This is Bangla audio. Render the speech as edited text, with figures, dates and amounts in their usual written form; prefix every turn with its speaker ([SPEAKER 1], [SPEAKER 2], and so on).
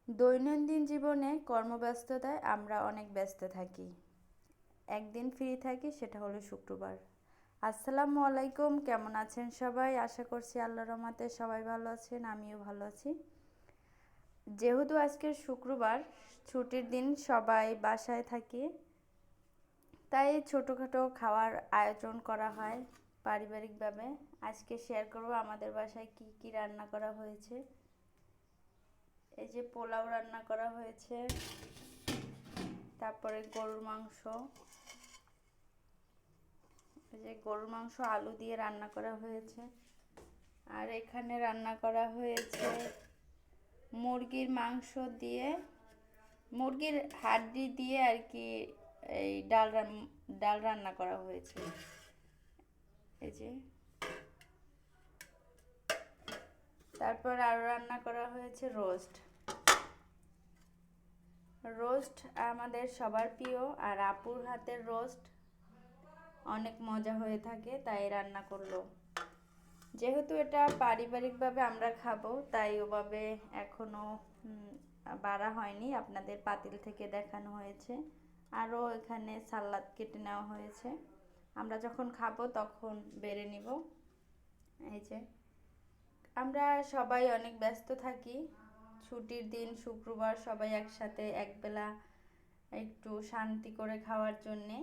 [SPEAKER 1] দৈনন্দিন জীবনে কর্মব্যস্ততায় আমরা অনেক ব্যস্ত থাকি। একদিন ফ্রি থাকি, সেটা হলো শুক্রবার। আসসালামু আলাইকুম, কেমন আছেন সবাই? আশা করছি আল্লাহর রহমতে সবাই ভালো আছেন, আমিও ভালো আছি। যেহেতু আজকে শুক্রবার, ছুটির দিন, সবাই বাসায় থাকি, তাই ছোটোখাটো খাওয়ার আয়োজন করা হয় পারিবারিকভাবে। আজকে শেয়ার করব আমাদের বাসায় কি কি রান্না করা হয়েছে। এই যে পোলাও রান্না করা হয়েছে, তারপরে গরুর মাংস আলু দিয়ে রান্না করা হয়েছে। আর এখানে রান্না করা হয়েছে মুরগির মাংস দিয়ে, মুরগির হাড্ডি দিয়ে আর কি, এই ডাল রান্না করা হয়েছে। এই যে তারপর আরও রান্না করা হয়েছে রোস্ট। রোস্ট আমাদের সবার প্রিয়, আর আপুর হাতের রোস্ট অনেক মজা হয়ে থাকে, তাই রান্না করলো। যেহেতু এটা পারিবারিকভাবে আমরা খাবো, তাই ওভাবে এখনো বাড়া হয়নি, আপনাদের পাতিল থেকে দেখানো হয়েছে। আরও এখানে সালাদ কেটে নেওয়া হয়েছে, আমরা যখন খাবো তখন বেড়ে নিব। এই যে আমরা সবাই অনেক ব্যস্ত থাকি, ছুটির দিন শুক্রবার সবাই একসাথে একবেলা একটু শান্তি করে খাওয়ার জন্যে